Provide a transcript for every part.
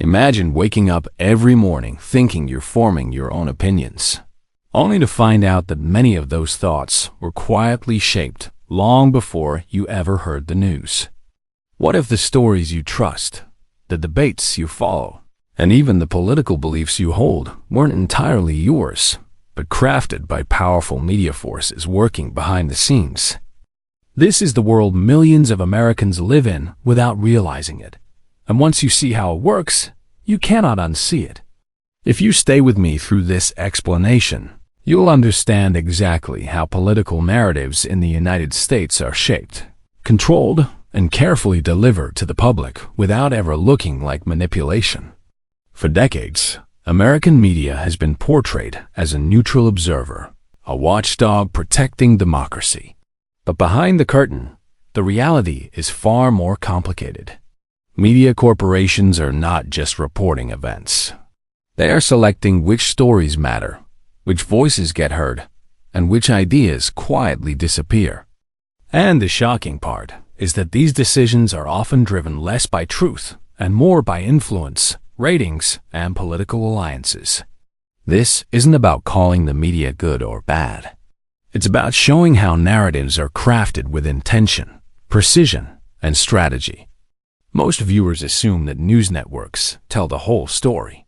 Imagine waking up every morning thinking you're forming your own opinions, only to find out that many of those thoughts were quietly shaped long before you ever heard the news. What if the stories you trust, the debates you follow, and even the political beliefs you hold weren't entirely yours, but crafted by powerful media forces working behind the scenes? This is the world millions of Americans live in without realizing it. And once you see how it works, you cannot unsee it. If you stay with me through this explanation, you'll understand exactly how political narratives in the United States are shaped, controlled, and carefully delivered to the public without ever looking like manipulation. For decades, American media has been portrayed as a neutral observer, a watchdog protecting democracy. But behind the curtain, the reality is far more complicated. Media corporations are not just reporting events. They are selecting which stories matter, which voices get heard, and which ideas quietly disappear. And the shocking part is that these decisions are often driven less by truth and more by influence, ratings, and political alliances. This isn't about calling the media good or bad. It's about showing how narratives are crafted with intention, precision, and strategy. Most viewers assume that news networks tell the whole story.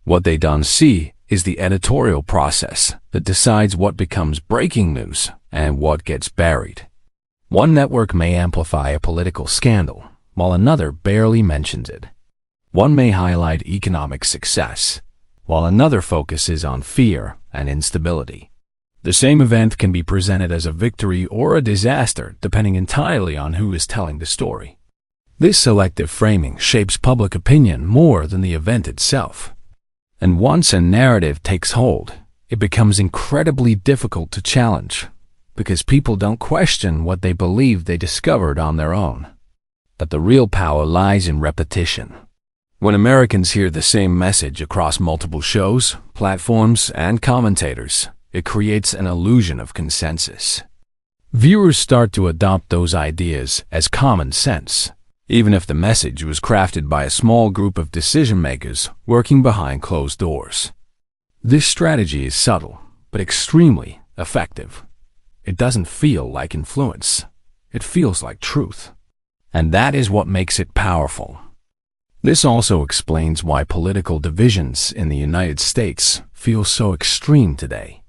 What they don't see is the editorial process that decides what becomes breaking news and what gets buried. One network may amplify a political scandal, while another barely mentions it. One may highlight economic success, while another focuses on fear and instability. The same event can be presented as a victory or a disaster, depending entirely on who is telling the story. This selective framing shapes public opinion more than the event itself. And once a narrative takes hold, it becomes incredibly difficult to challenge, because people don't question what they believe they discovered on their own. But the real power lies in repetition. When Americans hear the same message across multiple shows, platforms, and commentators, it creates an illusion of consensus. Viewers start to adopt those ideas as common sense, even if the message was crafted by a small group of decision-makers working behind closed doors. This strategy is subtle, but extremely effective. It doesn't feel like influence. It feels like truth. And that is what makes it powerful. This also explains why political divisions in the United States feel so extreme today.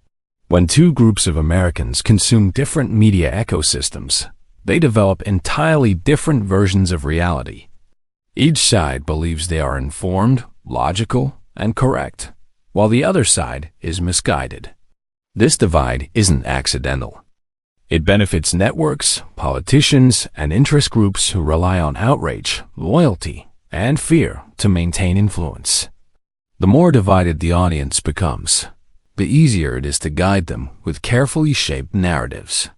When two groups of Americans consume different media ecosystems, they develop entirely different versions of reality. Each side believes they are informed, logical, and correct, while the other side is misguided. This divide isn't accidental. It benefits networks, politicians, and interest groups who rely on outrage, loyalty, and fear to maintain influence. The more divided the audience becomes, the easier it is to guide them with carefully shaped narratives.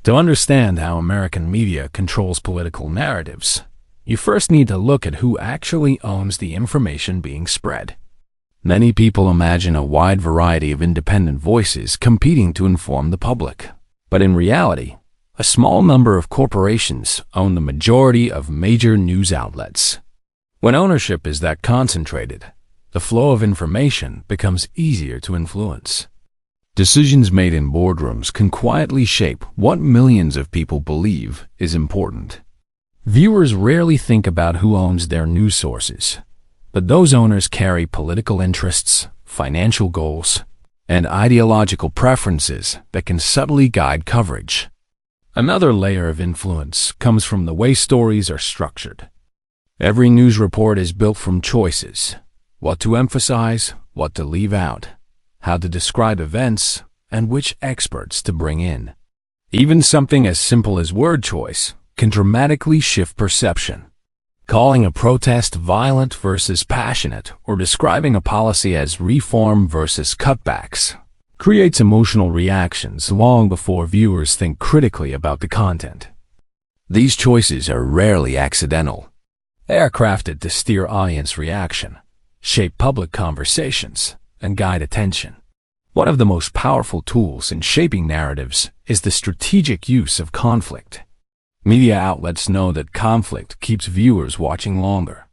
To understand how American media controls political narratives, you first need to look at who actually owns the information being spread. Many people imagine a wide variety of independent voices competing to inform the public. But in reality, a small number of corporations own the majority of major news outlets. When ownership is that concentrated, the flow of information becomes easier to influence. Decisions made in boardrooms can quietly shape what millions of people believe is important. Viewers rarely think about who owns their news sources, but those owners carry political interests, financial goals, and ideological preferences that can subtly guide coverage. Another layer of influence comes from the way stories are structured. Every news report is built from choices: what to emphasize, what to leave out, how to describe events, and which experts to bring in. Even something as simple as word choice can dramatically shift perception. Calling a protest violent versus passionate, or describing a policy as reform versus cutbacks, creates emotional reactions long before viewers think critically about the content. These choices are rarely accidental. They are crafted to steer audience reaction, shape public conversations, and guide attention. One of the most powerful tools in shaping narratives is the strategic use of conflict. Media outlets know that conflict keeps viewers watching longer.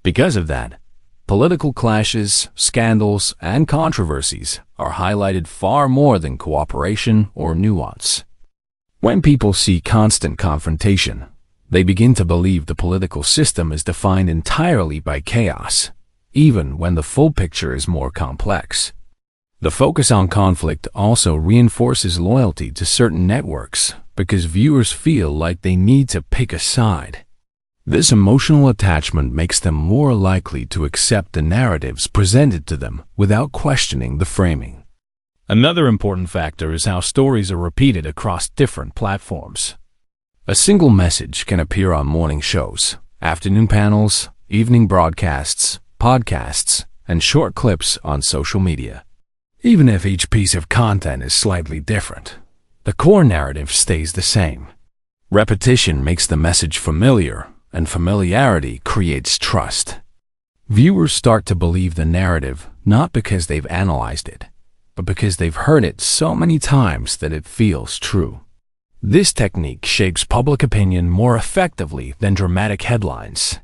Because of that, Political clashes, scandals, and controversies are highlighted far more than cooperation or nuance. When people see constant confrontation, they begin to believe the political system is defined entirely by chaos, even when the full picture is more complex. The focus on conflict also reinforces loyalty to certain networks because viewers feel like they need to pick a side. This emotional attachment makes them more likely to accept the narratives presented to them without questioning the framing. Another important factor is how stories are repeated across different platforms. A single message can appear on morning shows, afternoon panels, evening broadcasts, podcasts, and short clips on social media. Even if each piece of content is slightly different, the core narrative stays the same. Repetition makes the message familiar, and familiarity creates trust. Viewers start to believe the narrative not because they've analyzed it, but because they've heard it so many times that it feels true. This technique shapes public opinion more effectively than dramatic headlines.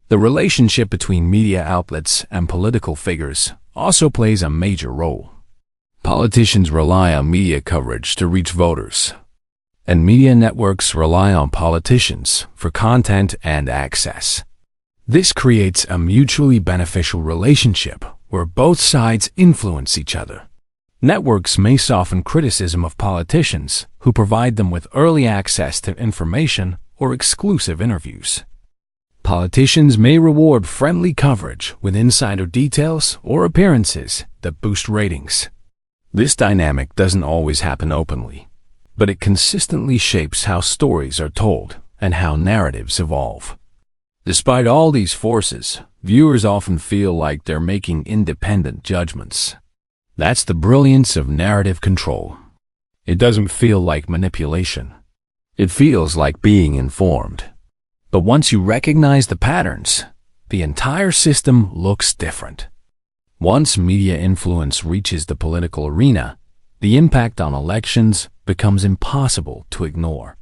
The relationship between media outlets and political figures also plays a major role. Politicians rely on media coverage to reach voters, and media networks rely on politicians for content and access. This creates a mutually beneficial relationship where both sides influence each other. Networks may soften criticism of politicians who provide them with early access to information or exclusive interviews. Politicians may reward friendly coverage with insider details or appearances that boost ratings. This dynamic doesn't always happen openly, but it consistently shapes how stories are told and how narratives evolve. Despite all these forces, viewers often feel like they're making independent judgments. That's the brilliance of narrative control. It doesn't feel like manipulation. It feels like being informed. But once you recognize the patterns, the entire system looks different. Once media influence reaches the political arena, the impact on elections becomes impossible to ignore.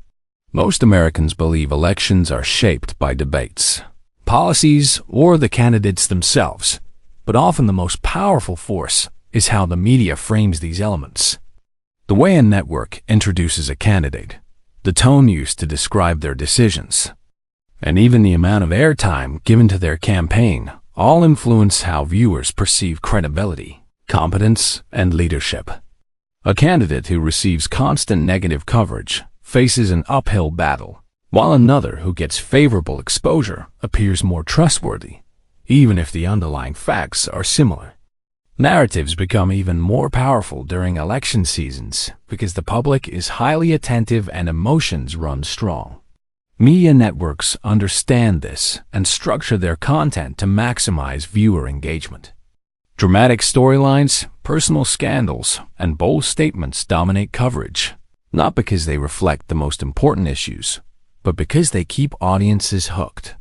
Most Americans believe elections are shaped by debates, policies, or the candidates themselves, but often the most powerful force is how the media frames these elements. The way a network introduces a candidate, the tone used to describe their decisions, and even the amount of airtime given to their campaign all influence how viewers perceive credibility, competence, and leadership. A candidate who receives constant negative coverage faces an uphill battle, while another who gets favorable exposure appears more trustworthy, even if the underlying facts are similar. Narratives become even more powerful during election seasons because the public is highly attentive and emotions run strong. Media networks understand this and structure their content to maximize viewer engagement. Dramatic storylines, personal scandals, and bold statements dominate coverage, not because they reflect the most important issues, but because they keep audiences hooked.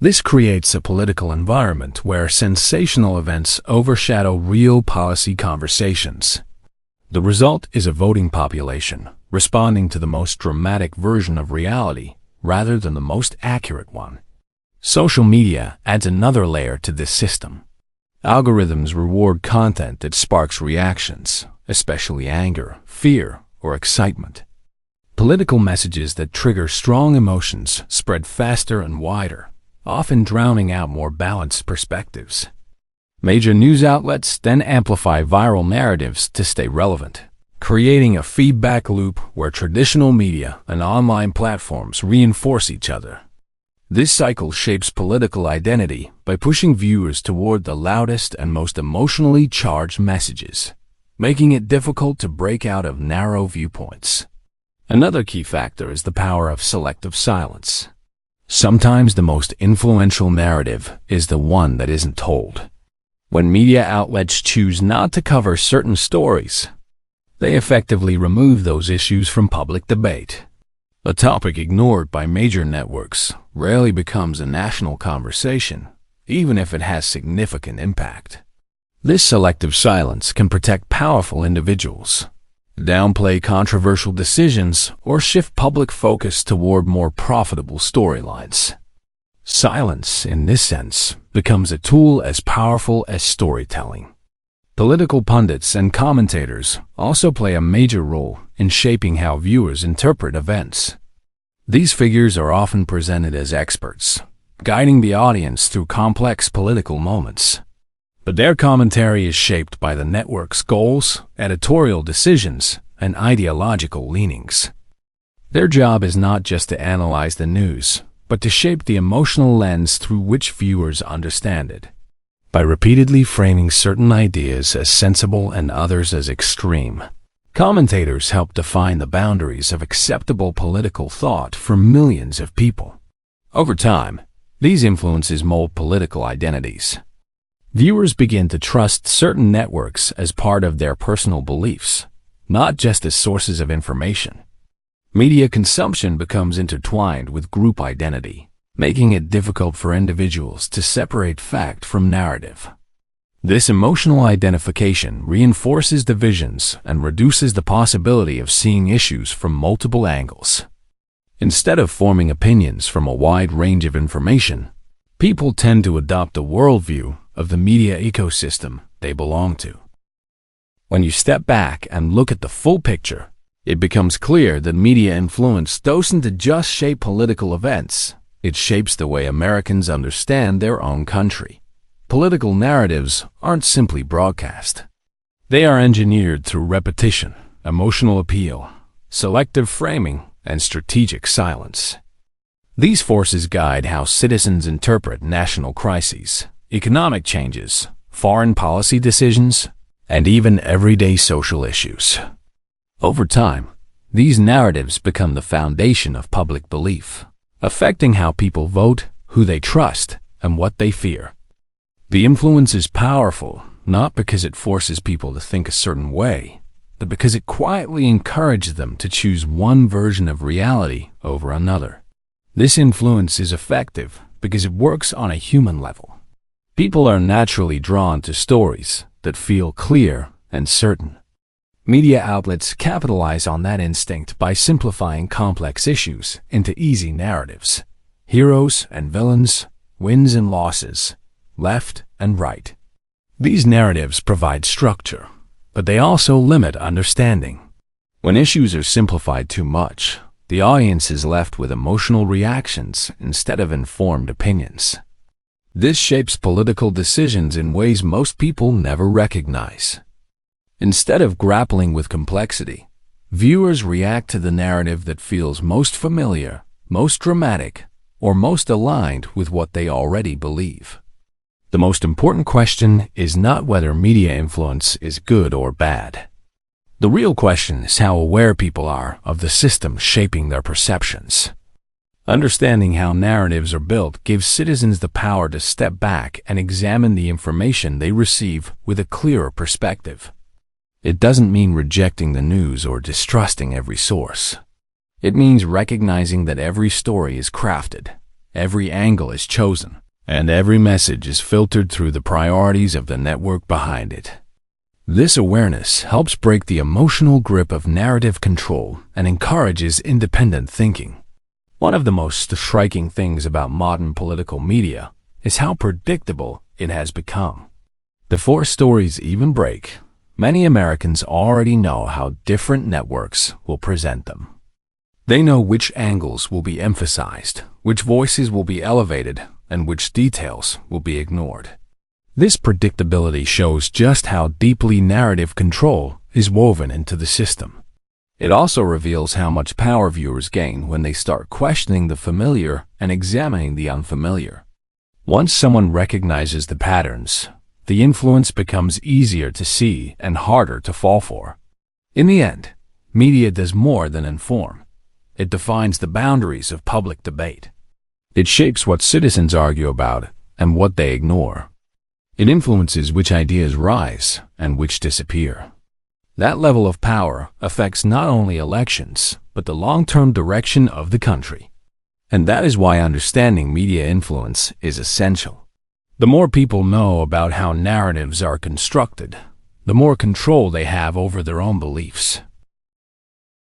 This creates a political environment where sensational events overshadow real policy conversations. The result is a voting population responding to the most dramatic version of reality rather than the most accurate one. Social media adds another layer to this system. Algorithms reward content that sparks reactions, especially anger, fear, or excitement. Political messages that trigger strong emotions spread faster and wider, often drowning out more balanced perspectives. Major news outlets then amplify viral narratives to stay relevant, creating a feedback loop where traditional media and online platforms reinforce each other. This cycle shapes political identity by pushing viewers toward the loudest and most emotionally charged messages, making it difficult to break out of narrow viewpoints. Another key factor is the power of selective silence. Sometimes the most influential narrative is the one that isn't told. When media outlets choose not to cover certain stories, they effectively remove those issues from public debate. A topic ignored by major networks rarely becomes a national conversation, even if it has significant impact. This selective silence can protect powerful individuals, downplay controversial decisions, or shift public focus toward more profitable storylines. Silence, in this sense, becomes a tool as powerful as storytelling. Political pundits and commentators also play a major role in shaping how viewers interpret events. These figures are often presented as experts, guiding the audience through complex political moments. But their commentary is shaped by the network's goals, editorial decisions, and ideological leanings. Their job is not just to analyze the news, but to shape the emotional lens through which viewers understand it. By repeatedly framing certain ideas as sensible and others as extreme, commentators help define the boundaries of acceptable political thought for millions of people. Over time, these influences mold political identities. Viewers begin to trust certain networks as part of their personal beliefs, not just as sources of information. Media consumption becomes intertwined with group identity, making it difficult for individuals to separate fact from narrative. This emotional identification reinforces divisions and reduces the possibility of seeing issues from multiple angles. Instead of forming opinions from a wide range of information, people tend to adopt a worldview of the media ecosystem they belong to. When you step back and look at the full picture, it becomes clear that media influence doesn't just shape political events, it shapes the way Americans understand their own country. Political narratives aren't simply broadcast. They are engineered through repetition, emotional appeal, selective framing, and strategic silence. These forces guide how citizens interpret national crises, economic changes, foreign policy decisions, and even everyday social issues. Over time, these narratives become the foundation of public belief, affecting how people vote, who they trust, and what they fear. The influence is powerful, not because it forces people to think a certain way, but because it quietly encourages them to choose one version of reality over another. This influence is effective because it works on a human level. People are naturally drawn to stories that feel clear and certain. Media outlets capitalize on that instinct by simplifying complex issues into easy narratives. Heroes and villains, wins and losses, left and right. These narratives provide structure, but they also limit understanding. When issues are simplified too much, the audience is left with emotional reactions instead of informed opinions. This shapes political decisions in ways most people never recognize. Instead of grappling with complexity, viewers react to the narrative that feels most familiar, most dramatic, or most aligned with what they already believe. The most important question is not whether media influence is good or bad. The real question is how aware people are of the system shaping their perceptions. Understanding how narratives are built gives citizens the power to step back and examine the information they receive with a clearer perspective. It doesn't mean rejecting the news or distrusting every source. It means recognizing that every story is crafted, every angle is chosen, and every message is filtered through the priorities of the network behind it. This awareness helps break the emotional grip of narrative control and encourages independent thinking. One of the most striking things about modern political media is how predictable it has become. Before stories even break, many Americans already know how different networks will present them. They know which angles will be emphasized, which voices will be elevated, and which details will be ignored. This predictability shows just how deeply narrative control is woven into the system. It also reveals how much power viewers gain when they start questioning the familiar and examining the unfamiliar. Once someone recognizes the patterns, the influence becomes easier to see and harder to fall for. In the end, media does more than inform. It defines the boundaries of public debate. It shapes what citizens argue about and what they ignore. It influences which ideas rise and which disappear. That level of power affects not only elections, but the long-term direction of the country. And that is why understanding media influence is essential. The more people know about how narratives are constructed, the more control they have over their own beliefs.